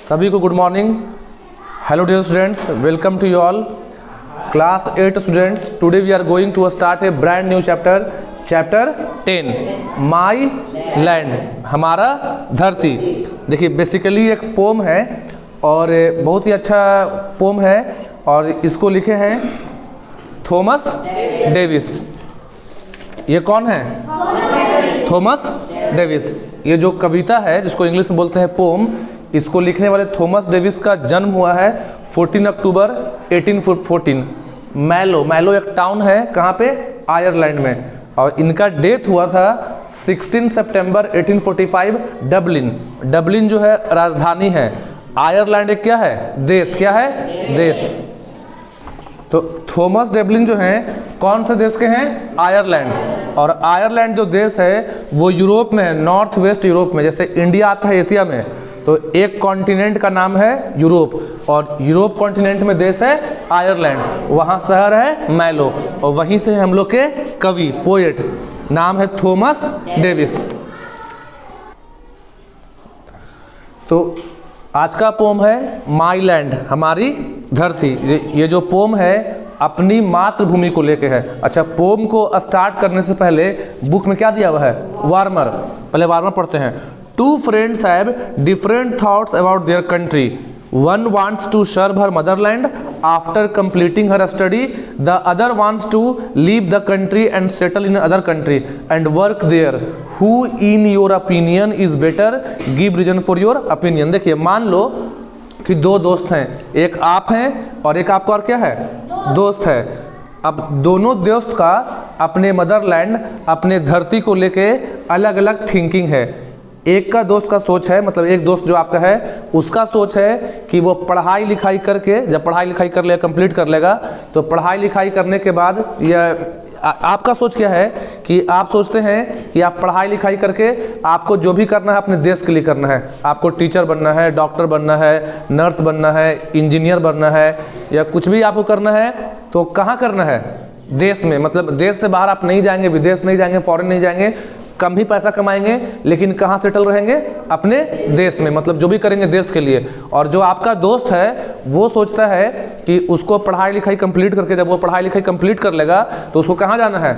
सभी को good morning. Hello dear students, welcome to you all. Class 8 students, today we are going to start a brand new chapter 10 my land, हमारा धरती। देखिए basically एक pome है और बहुत ही अच्छा पोम है और इसको लिखे हैं थॉमस डेविस। ये कौन है? Thomas Davis. ये जो कविता है जिसको इंग्लिश में बोलते हैं पोम, इसको लिखने वाले थॉमस डेविस का जन्म हुआ है 14 अक्टूबर 1814। मैलो एक टाउन है, कहाँ पे? आयरलैंड में। और इनका डेथ हुआ था 16 सितंबर 1845 डबलिन जो है राजधानी है। आयरलैंड एक क्या है? देश। क्या है? देश। तो थॉमस डेवलिन जो हैं कौन से देश के हैं? आयरलैंड। और आयरलैंड जो देश है वो यूरोप में है, नॉर्थ वेस्ट यूरोप में। जैसे इंडिया आता है एशिया में, तो एक कॉन्टिनेंट का नाम है यूरोप, और यूरोप कॉन्टिनेंट में देश है आयरलैंड। वहाँ शहर है मैलो, और वहीं से हम लोग के कवि पोएट, नाम है थॉमस डेविस। तो आज का पोम है माई लैंड, हमारी धरती। ये जो पोम है अपनी मातृभूमि को लेके है। अच्छा, पोम को स्टार्ट करने से पहले बुक में क्या दिया हुआ है? वार्मर। पहले वार्मर पढ़ते हैं। Two friends have different thoughts about their country. One wants to serve her motherland after completing her study. The other wants to leave the country and settle in another country and work there. Who in your opinion is better? Give reason for your opinion. देखिए, मान लो कि दो दोस्त हैं, एक आप हैं और एक आपका और क्या है? दोस्त है। अब दोनों दोस्त का अपने मदरलैंड, अपने धरती को लेके अलग अलग थिंकिंग है। एक का दोस्त का सोच है, मतलब एक दोस्त जो आपका है उसका सोच है कि वो पढ़ाई लिखाई करके, जब पढ़ाई लिखाई कर लेगा, कंप्लीट कर लेगा, तो पढ़ाई लिखाई करने के बाद आपका सोच क्या है कि आप सोचते हैं कि आप पढ़ाई लिखाई करके आपको जो भी करना है अपने देश के लिए करना है। आपको टीचर बनना है, डॉक्टर बनना है, नर्स बनना है, इंजीनियर बनना है, या कुछ भी आपको करना है तो कहाँ करना है? देश में। मतलब देश से बाहर आप नहीं जाएंगे, विदेश नहीं जाएंगे, फॉरेन नहीं जाएंगे, कम ही पैसा कमाएंगे, लेकिन कहाँ सेटल रहेंगे? अपने देश में। मतलब जो भी करेंगे देश के लिए। और जो आपका दोस्त है वो सोचता है कि उसको पढ़ाई लिखाई कंप्लीट करके, जब वो पढ़ाई लिखाई कंप्लीट कर लेगा तो उसको कहाँ जाना है?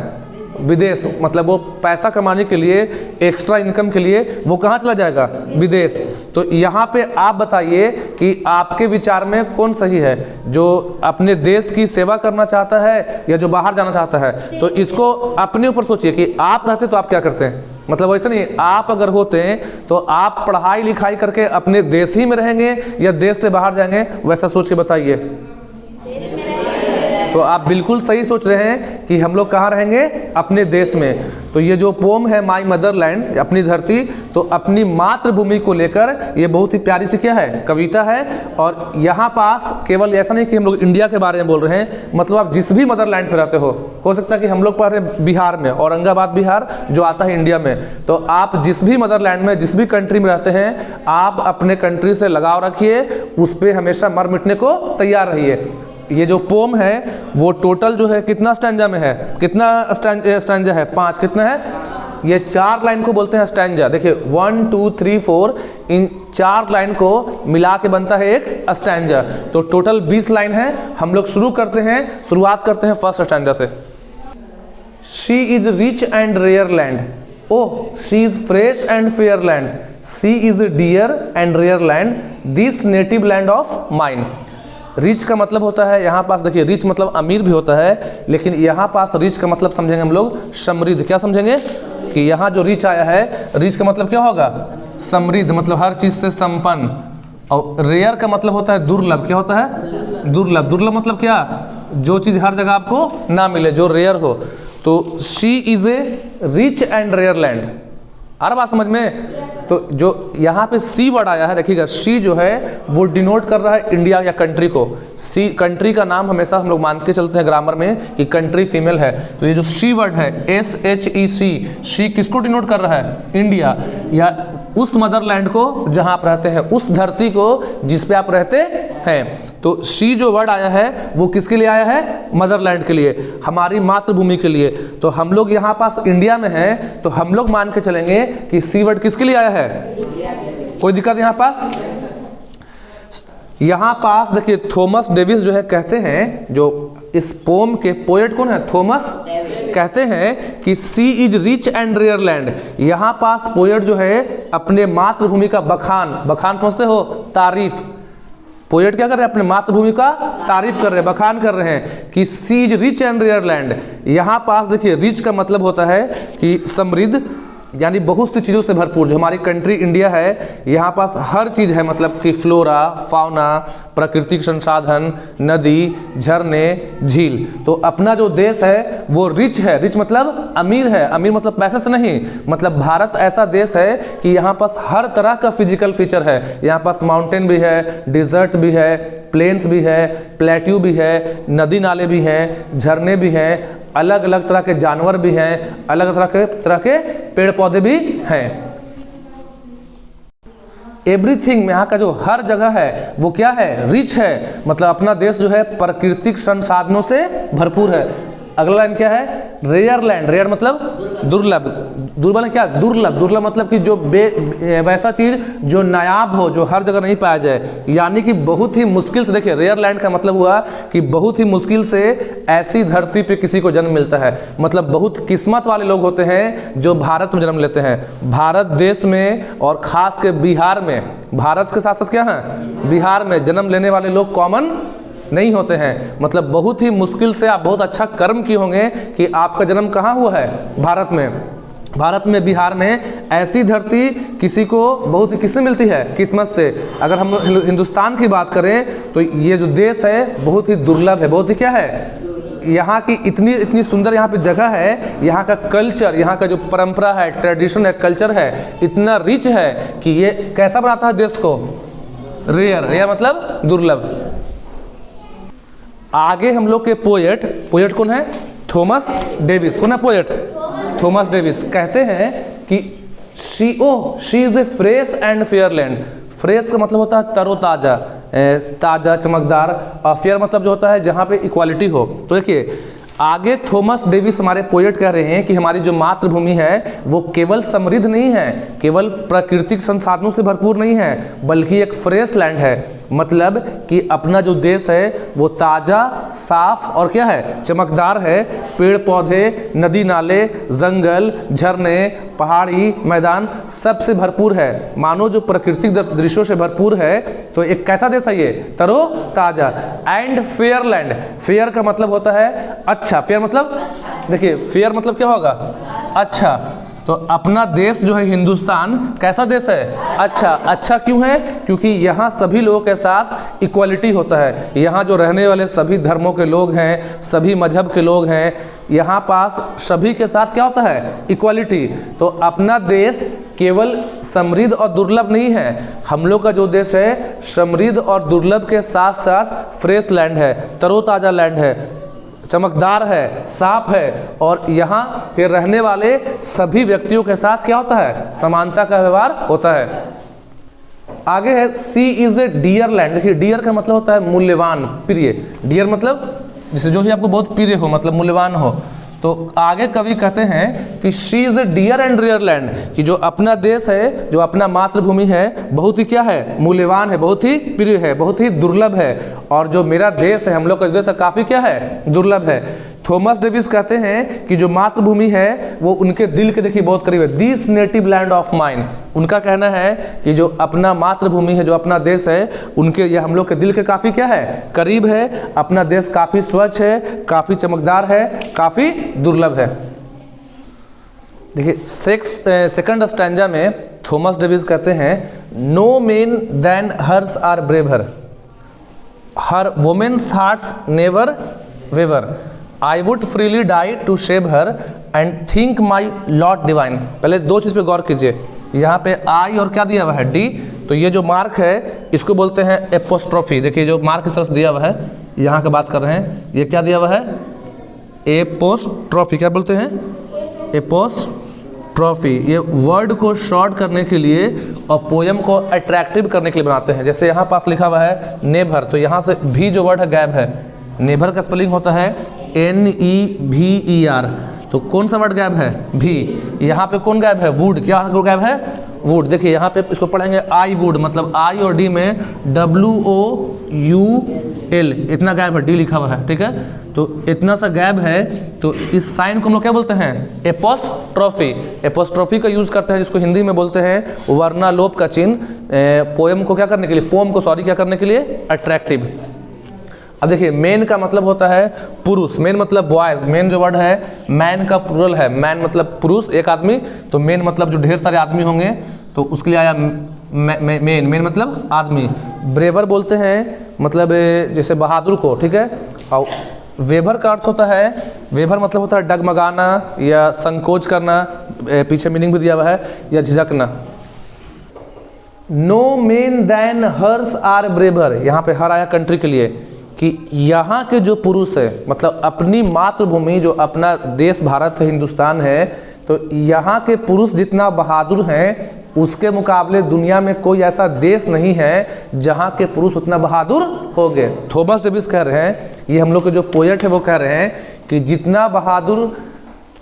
विदेश। मतलब वो पैसा कमाने के लिए, एक्स्ट्रा इनकम के लिए वो कहाँ चला जाएगा? विदेश। तो यहाँ पे आप बताइए कि आपके विचार में कौन सही है, जो अपने देश की सेवा करना चाहता है या जो बाहर जाना चाहता है? तो इसको अपने ऊपर सोचिए कि आप रहते तो आप क्या करते हैं। मतलब वैसे नहीं, आप अगर होते हैं तो आप पढ़ाई लिखाई करके अपने देश ही में रहेंगे या देश से बाहर जाएंगे? वैसा सोच के बताइए। तो आप बिल्कुल सही सोच रहे हैं कि हम लोग कहाँ रहेंगे? अपने देश में। तो ये जो पोम है माई मदरलैंड, अपनी धरती, तो अपनी मातृभूमि को लेकर ये बहुत ही प्यारी सी क्या है? कविता है। और यहाँ पास केवल ऐसा नहीं कि हम लोग इंडिया के बारे में बोल रहे हैं, मतलब आप जिस भी मदरलैंड पे रहते हो सकता है कि हम लोग पढ़ रहे हैं बिहार में, औरंगाबाद बिहार जो आता है इंडिया में, तो आप जिस भी मदरलैंड में, जिस भी कंट्री में रहते हैं, आप अपने कंट्री से लगाव रखिए, उस पर हमेशा मर मिटने को तैयार रहिए। ये जो पोम है वो टोटल जो है कितना स्टैंजा में है? कितना स्टैंजा है? 5। कितना है? ये 4 लाइन को बोलते हैं स्टैंजा। देखिए 1 2 3 4, इन 4 लाइन को मिला के बनता है एक स्टैंजा। तो टोटल 20 लाइन है। हम लोग शुरुआत करते हैं फर्स्ट स्टैंजा से। She is rich and rare land, oh she is fresh and fair land, she is dear and rare land, this native land of mine. Rich का मतलब होता है यहाँ पास, देखिए रिच मतलब अमीर भी होता है, लेकिन यहाँ पास रिच का मतलब समझेंगे हम लोग समृद्ध। क्या समझेंगे? कि यहाँ जो रिच आया है, रिच का मतलब क्या होगा? समृद्ध, मतलब हर चीज से संपन्न। और रेयर का मतलब होता है दुर्लभ। क्या होता है? दुर्लभ। दुर्लभ मतलब क्या? जो चीज हर जगह आपको ना मिले, जो रेयर हो। तो she is a rich and rare land. आ रहा बात समझ में? तो जो यहाँ पे सी वर्ड आया है, देखिएगा सी जो है वो डिनोट कर रहा है इंडिया या कंट्री को। सी कंट्री का नाम हमेशा हम लोग मान के चलते हैं ग्रामर में कि कंट्री फीमेल है। तो ये जो सी वर्ड है SHEC, सी किसको डिनोट कर रहा है? इंडिया, या उस मदरलैंड को जहाँ आप रहते हैं, उस धरती को जिस पे आप रहते हैं। तो सी जो वर्ड आया है वो किसके लिए आया है? मदरलैंड के लिए, हमारी मातृभूमि के लिए। तो हम लोग यहाँ पास इंडिया में हैं, तो हम लोग मान के चलेंगे कि सी वर्ड किसके लिए आया है? कोई दिक्कत यहाँ पास? यहाँ पास देखिए थॉमस डेविस जो है कहते हैं, जो इस पोम के पोएट कौन है, थॉमस, कहते हैं कि she is rich and rare land. यहाँ पास पोएट जो है अपने मातृभूमि का बखान समझते हो, तारीफ। पोएट क्या कर रहे हैं, अपने मातृभूमि का तारीफ कर रहे हैं, बखान कर रहे हैं कि she is rich and rare land. यहाँ पास देखिए रिच का मतलब होता है कि समृद्ध, यानी बहुत सी चीज़ों से भरपूर। जो हमारी कंट्री इंडिया है, यहाँ पास हर चीज़ है, मतलब कि फ्लोरा, फाउना, प्राकृतिक संसाधन, नदी, झरने, झील। तो अपना जो देश है वो रिच है। रिच मतलब अमीर है, अमीर मतलब पैसे से नहीं, मतलब भारत ऐसा देश है कि यहाँ पास हर तरह का फिजिकल फीचर है। यहाँ पास माउंटेन भी है, डिजर्ट भी है, प्लेन्स भी है, प्लेट्यू भी है, नदी नाले भी हैं, झरने भी हैं, अलग अलग तरह के जानवर भी हैं, अलग तरह के पेड़ पौधे भी हैं। एवरीथिंग, यहाँ का जो हर जगह है वो क्या है, रिच है। मतलब अपना देश जो है प्राकृतिक संसाधनों से भरपूर है। अगला लाइन क्या है, रेयर लैंड। रेयर मतलब दुर्लभ, दुर्लभ क्या, दुर्लभ मतलब कि जो वैसा चीज जो नायाब हो, जो हर जगह नहीं पाया जाए, यानी कि बहुत ही मुश्किल से। देखिए रेयर लैंड का मतलब हुआ कि बहुत ही मुश्किल से ऐसी धरती पे किसी को जन्म मिलता है। मतलब बहुत किस्मत वाले लोग होते हैं जो भारत में जन्म लेते हैं। भारत देश में और खास के बिहार में, भारत के साथ साथ क्या है, बिहार में जन्म लेने वाले लोग कॉमन नहीं होते हैं। मतलब बहुत ही मुश्किल से आप बहुत अच्छा कर्म किए होंगे कि आपका जन्म कहाँ हुआ है, भारत में। भारत में, बिहार में ऐसी धरती किसी को बहुत ही किससे मिलती है, किस्मत से। अगर हम हिंदुस्तान की बात करें तो ये जो देश है बहुत ही दुर्लभ है, बहुत ही क्या है, यहाँ की इतनी सुंदर यहाँ पे जगह है। यहाँ का कल्चर, यहाँ का जो परंपरा है, ट्रेडिशन है, कल्चर है, इतना रिच है कि ये कैसा बनाता है देश को, रेयर। रेयर मतलब दुर्लभ। आगे हम लोग के पोएट कौन है, थॉमस डेविस। कौन है पोएट, थॉमस डेविस। कहते हैं कि she is A fresh and fair land. Fresh का मतलब होता है तरोताजा, ताजा, चमकदार। और फेयर मतलब जो होता है जहाँ पे इक्वालिटी हो। तो देखिए आगे थॉमस डेविस हमारे पोएट कह रहे हैं कि हमारी जो मातृभूमि है वो केवल समृद्ध नहीं है, केवल प्राकृतिक संसाधनों से भरपूर नहीं है, बल्कि एक फ्रेश लैंड है। मतलब कि अपना जो देश है वो ताज़ा, साफ और क्या है, चमकदार है। पेड़ पौधे, नदी नाले, जंगल, झरने, पहाड़ी, मैदान सबसे भरपूर है। मानो जो प्राकृतिक दृश्यों से भरपूर है। तो एक कैसा देश है ये, तरो ताज़ा। And fair land. फेयर का मतलब होता है अच्छा। फेयर मतलब देखिए, फेयर मतलब क्या होगा, अच्छा। तो अपना देश जो है हिंदुस्तान कैसा देश है, अच्छा। अच्छा क्यों है, क्योंकि यहाँ सभी लोगों के साथ इक्वालिटी होता है। यहाँ जो रहने वाले सभी धर्मों के लोग हैं, सभी मजहब के लोग हैं, यहाँ पास सभी के साथ क्या होता है, इक्वालिटी। तो अपना देश केवल समृद्ध और दुर्लभ नहीं है, हम लोग का जो देश है समृद्ध और दुर्लभ के साथ साथ फ्रेश लैंड है, तरोताज़ा लैंड है, चमकदार है, साफ है। और यहाँ के रहने वाले सभी व्यक्तियों के साथ क्या होता है, समानता का व्यवहार होता है। आगे है सी इज ए डियर लैंड। देखिए डियर का मतलब होता है मूल्यवान, प्रिय। डियर मतलब जिसे जो ही आपको बहुत प्रिय हो, मतलब मूल्यवान हो। तो आगे कवि कहते हैं कि she is a dear and rare land, कि जो अपना देश है, जो अपना मातृभूमि है, बहुत ही क्या है, मूल्यवान है, बहुत ही प्रिय है, बहुत ही दुर्लभ है। और जो मेरा देश है, हम लोग का देश है, काफी क्या है, दुर्लभ है। थॉमस डेविस कहते हैं कि जो मातृभूमि है वो उनके दिल के देखिए बहुत करीब है। This native land of mine, उनका कहना है कि जो अपना मातृभूमि है, जो अपना देश है, उनके या हम लोग के दिल के काफी क्या है, करीब है। अपना देश काफी स्वच्छ है, काफी चमकदार है, काफी दुर्लभ है। देखिए सेकंड स्टैंजा में थॉमस डेविस कहते हैं, no men than hers are braver, her women's hearts never waver, I would freely die to save her and think my lot divine. पहले दो चीज़ पे गौर कीजिए, यहाँ पे आई और क्या दिया हुआ है, डी। तो ये जो मार्क है इसको बोलते हैं एपोस्ट्रोफी। देखिए जो मार्क इस तरह से दिया हुआ है, यहाँ की बात कर रहे हैं, ये क्या दिया हुआ है, एपोस्ट्रोफी। क्या बोलते हैं, एपोस्ट्रोफी। ये वर्ड को शॉर्ट करने के लिए और पोयम को अट्रैक्टिव करने के लिए बनाते हैं। जैसे यहाँ पास लिखा हुआ है नेभर, तो यहाँ से भी जो वर्ड है गैब है। नेभर का स्पेलिंग होता है NEVER। तो कौन सा वर्ड गैब है, भी। यहाँ पे कौन गैब है, वुड। क्या गैब है, वुड। देखिए यहाँ पे इसको पढ़ेंगे आई वुड, मतलब आई और डी में WOUL इतना गैप है, डी लिखा हुआ है, ठीक है। तो इतना सा गैप है, तो इस साइन को हम लोग क्या बोलते हैं? एपोस्ट्रोफी। एपोस्ट्रोफी का यूज़ करते हैं, जिसको हिंदी में बोलते हैं वर्णालोप का चिन्ह, पोएम को क्या करने के लिए, पोम को सॉरी क्या करने के लिए? अट्रैक्टिव। अब देखिए मेन का मतलब होता है पुरुष, मेन मतलब बॉयज, मेन जो वर्ड है मैन का प्लूरल है, मैन मतलब पुरुष एक आदमी, तो मेन मतलब जो ढेर सारे आदमी होंगे तो उसके लिए आया मेन, मेन मतलब आदमी। ब्रेवर बोलते हैं मतलब जैसे बहादुर को, ठीक है। और वेभर का अर्थ होता है, वेभर मतलब होता है डगमगाना या संकोच करना, पीछे मीनिंग भी दिया हुआ है, या झिझकना। No men than hers are braver, यहाँ पे हर आया कंट्री के लिए, कि यहाँ के जो पुरुष है मतलब अपनी मातृभूमि जो अपना देश भारत है, हिंदुस्तान है, तो यहाँ के पुरुष जितना बहादुर हैं उसके मुकाबले दुनिया में कोई ऐसा देश नहीं है जहाँ के पुरुष उतना बहादुर हो गए। थॉमस डेविस कह रहे हैं, ये हम लोग के जो पोएट है वो कह रहे हैं कि जितना बहादुर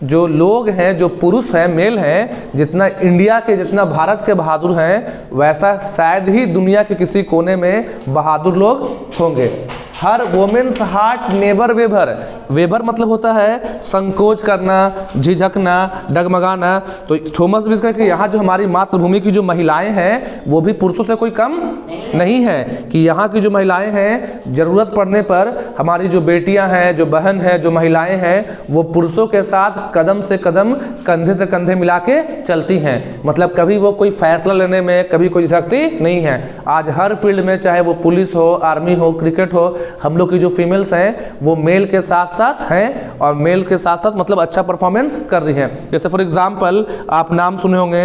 जो लोग हैं, जो पुरुष हैं, मेल हैं, जितना इंडिया के, जितना भारत के बहादुर हैं, वैसा शायद ही दुनिया के किसी कोने में बहादुर लोग होंगे। Her women's heart never waver, waver मतलब होता है संकोच करना, झिझकना, डगमगाना। तो थॉमस डेविस कहते हैं कि यहाँ जो हमारी मातृभूमि की जो महिलाएं हैं वो भी पुरुषों से कोई कम नहीं है, कि यहाँ की जो महिलाएं हैं जरूरत पड़ने पर हमारी जो बेटियां हैं, जो बहन हैं, जो महिलाएं हैं, वो पुरुषों के साथ कदम से कदम, कंधे से कंधे मिला के चलती हैं। मतलब कभी वो कोई फैसला लेने में कभी कोई झिझकती नहीं है। आज हर फील्ड में, चाहे वो पुलिस हो, आर्मी हो, क्रिकेट हो, हम लोग की जो फीमेल्स हैं वो मेल के साथ साथ हैं, और मेल के साथ साथ मतलब अच्छा परफॉर्मेंस कर रही हैं। जैसे फॉर एग्जांपल आप नाम सुने होंगे,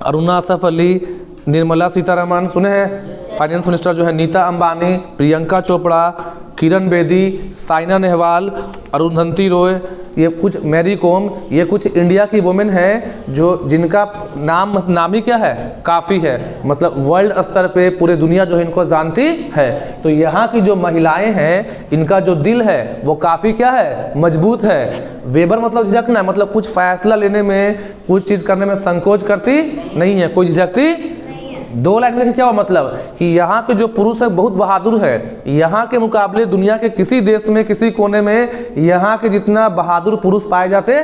अरुणा असफ अली, निर्मला सीतारमण सुने हैं, फाइनेंस मिनिस्टर जो है नीता अंबानी, प्रियंका चोपड़ा, किरण बेदी, साइना नेहवाल, अरुंधति रॉय, ये कुछ, मैरी कॉम, ये कुछ इंडिया की वुमेन हैं जो जिनका नाम ही क्या है? काफ़ी है। मतलब वर्ल्ड स्तर पे पूरे दुनिया जो है इनको जानती है। तो यहाँ की जो महिलाएं हैं इनका जो दिल है वो काफ़ी क्या है? मजबूत है। वेबर मतलब झिझकना, मतलब कुछ फैसला लेने में, कुछ चीज़ करने में संकोच करती नहीं है, कोई झिझकती। दो लाइन में क्या हुआ मतलब कि यहाँ के जो पुरुष है बहुत बहादुर है, यहाँ के मुकाबले दुनिया के किसी देश में, किसी कोने में यहाँ के जितना बहादुर पुरुष पाए जाते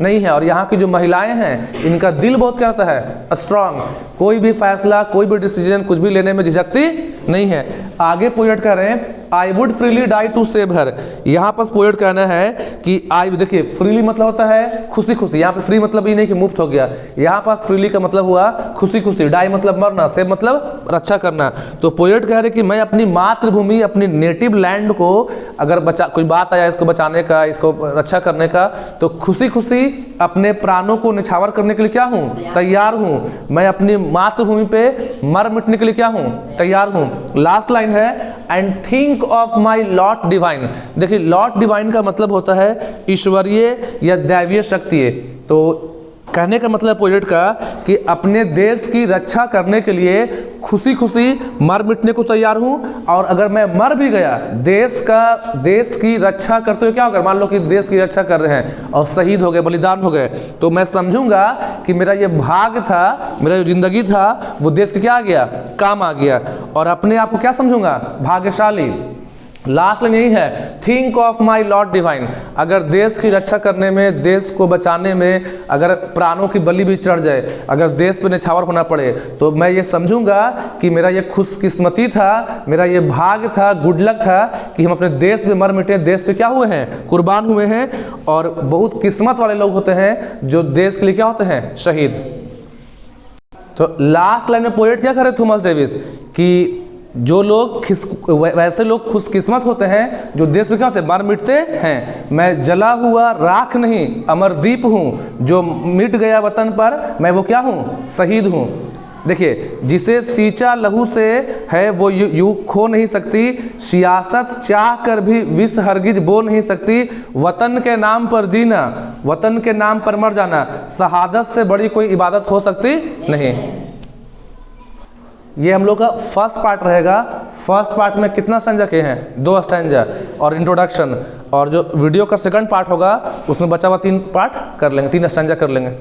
नहीं है। और यहाँ की जो महिलाएं हैं इनका दिल बहुत क्या होता है? स्ट्रांग। कोई भी फैसला, कोई भी डिसीजन, कुछ भी लेने में झिझकती नहीं है। आगे पोएट कह रहे हैं I would freely die to save her. यहाँ पर पोएट कहना है कि आई, देखिए फ्रीली मतलब होता है खुशी खुशी, यहाँ पे फ्री मतलब ये नहीं कि मुफ्त हो गया, यहाँ पास फ्रीली का मतलब हुआ खुशी खुशी, डाई मतलब मरना, सेव मतलब रक्षा करना। तो पोएट कह रहे कि मैं अपनी मातृभूमि, अपनी नेटिव लैंड को अगर कोई बात आया इसको बचाने का, इसको रक्षा करने का, तो खुशी खुशी अपने प्राणों को निछावर करने के लिए क्या हूँ? तैयार हूँ। मैं अपनी मातृभूमि पे मर मिटने के लिए क्या हूँ? तैयार हूँ। लास्ट लाइन है and think of my lot divine. देखिए लॉट डिवाइन का मतलब होता है ईश्वरीय या दैवीय शक्ति। तो कहने का मतलब पोएट का कि अपने देश की रक्षा करने के लिए खुशी खुशी मर मिटने को तैयार हूँ, और अगर मैं मर भी गया देश की रक्षा करते हुए क्या होगा? मान लो कि देश की रक्षा कर रहे हैं और शहीद हो गए, बलिदान हो गए, तो मैं समझूंगा कि मेरा ये भाग्य था, मेरा जो जिंदगी था वो देश के क्या आ गया? काम आ गया, और अपने आप को क्या समझूंगा? भाग्यशाली। लास्ट लाइन यही है, think of my lord divine. अगर देश की रक्षा करने में, देश को बचाने में अगर प्राणों की बलि भी चढ़ जाए, अगर देश पे निछावर होना पड़े, तो मैं ये समझूंगा कि मेरा ये खुशकिस्मती था, मेरा ये भाग्य था, गुड लक था कि हम अपने देश में मर मिटे, देश पे क्या हुए हैं? कुर्बान हुए हैं। और बहुत किस्मत वाले लोग होते हैं जो देश के लिए क्या होते हैं? शहीद। तो लास्ट लाइन में पोएट क्या करे थॉमस डेविस कि जो लोग वैसे लोग खुशकिस्मत होते हैं जो देश में क्या होते हैं? मर मिटते हैं। मैं जला हुआ राख नहीं, अमरदीप हूँ, जो मिट गया वतन पर मैं वो क्या हूँ? शहीद हूँ। देखिए जिसे सींचा लहू से है वो यू खो नहीं सकती, सियासत चाह कर भी विष हरगिज बो नहीं सकती, वतन के नाम पर जीना, वतन के नाम पर मर जाना, शहादत से बड़ी कोई इबादत हो सकती नहीं। ये हम लोग का फर्स्ट पार्ट रहेगा। फर्स्ट पार्ट में कितना स्टैंजा के हैं? 2 स्टैंजा और इंट्रोडक्शन, और जो वीडियो का सेकंड पार्ट होगा उसमें बचा हुआ 3 पार्ट कर लेंगे, 3 स्टैंजा कर लेंगे।